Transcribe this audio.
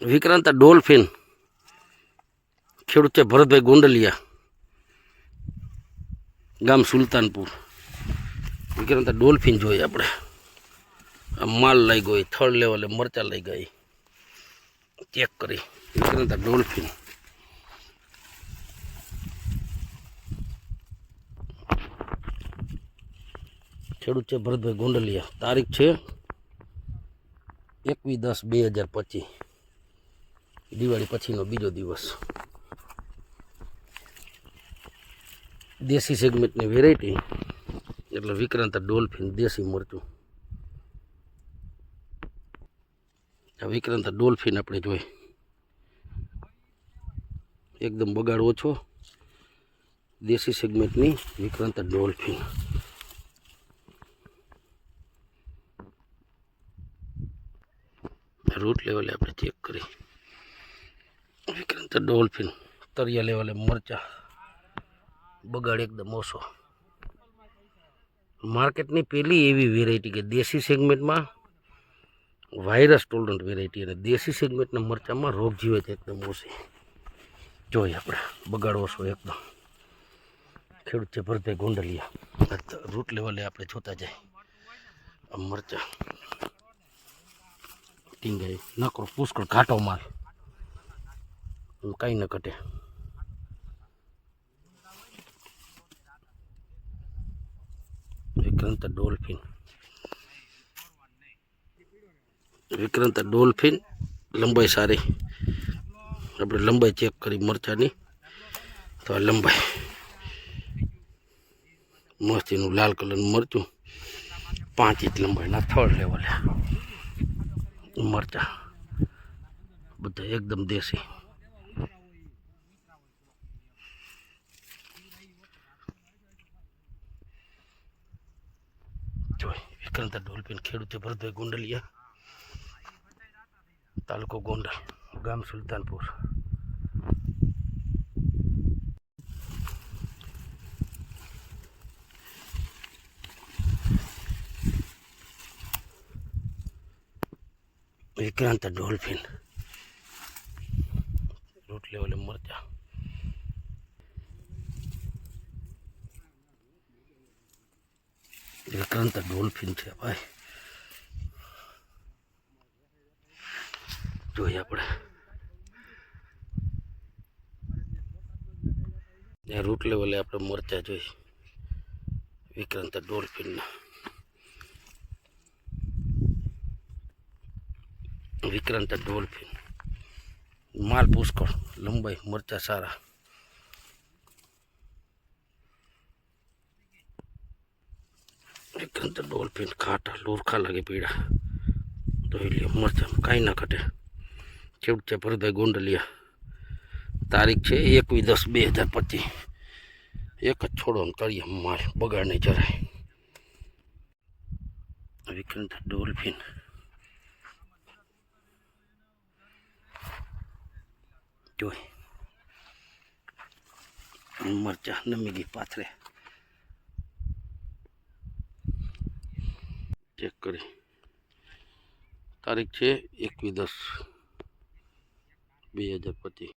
વિક્રાંતા dolphin ખેડૂત છે ભરતભાઈ ગોંડલિયા, ગામ સુલતાનપુર. વિક્રાંતા ડોલ્ફિન જોઈએ આપણે. આ માલ લઈ ગઈ, થર્ડ લેવલે મરચા લઈ ગઈ, ચેક કરી. વિક્રાંતા ડોલ્ફિન ખેડૂત છે ભરતભાઈ ગોંડલિયા. તારીખ છે 21/10/2025, દિવાળી પછીનો બીજો દિવસ. દેશી સેગમેન્ટની વેરાયટી એટલે વિક્રાંતા ડોલ્ફિન દેશી મરચું. આ વિક્રાંતા ડોલ્ફિન આપણે જોઈ, એકદમ બગાડ ઓછો, દેશી સેગમેન્ટની વિક્રાંતા ડોલ્ફિન. રૂટ લેવલે આપણે ચેક કરી. વિક્રાંતા ડોલ્ફિન તરિયા લેવલે મરચા, બગાડ એકદમ ઓછો. માર્કેટની પેલી એવી વેરાયટી કે દેશી સેગમેન્ટમાં વાયરસ ટોલરન્ટ વેરાયટી અને દેશી સેગમેન્ટના મરચામાં રોગ જીવત એકદમ ઓછી. જોઈએ આપણે બગાડ ઓછો એકદમ. ખેડૂત છે ભરતભાઈ ગોંડલિયા. રૂટ લેવલે આપણે જોતા જાય. આ મરચા ટીંગાઈ નકરો પુષ્કળ ઘાટો માલ, કાંઈ ન ઘટે. વિક્રાંતા ડોલ્ફિન, વિક્રાંતા ડોલ્ફિન લંબાઈ સારી. આપણે લંબાઈ ચેક કરી મરચાની, તો આ લંબાઈ મસ્તીનું લાલ કલરનું મરચું, 5 ઇંચ લંબાઈના થર્ડ લેવલે મરચા, બધા એકદમ દેશી. જોઈ વિક્રાંતા ડોલ્ફિન ખેડૂત ભરતભાઈ ગોંડલિયા, તાલુકો ગોંડલ, ગામ સુલતાનપુર. વિક્રાંતા ડોલ્ફિન રૂટ લેવલે મરચા. વિક્રાંતા ડોલ્ફિન છે ભાઈ. જોઈએ આપણે રૂટ લેવલે આપણે મરચા જોઈ વિક્રાંતા ડોલ્ફિનના. વિક્રાંતા ડોલ્ફિન માલ પુષ્કળ, લંબાઈ મરચા સારા. વિક્રાંતા ડોલ્ફિન ખાટા લોરખા લાગે પીડા, જોઈ લ્યો મરચા કાંઈ ના ઘટે. ખેડૂત છે ભરતભાઈ ગોંડલિયા. તારીખ છે 21/10/2025. એક જ છોડો તળિયા માલ, બગાડ નહીં જરાય. વિક્રાંતા ડોલ્ફિન જોઈ મરચા નમી ગઈ પાથરે, ચેક કરી. તારીખ છે 21/10/2025.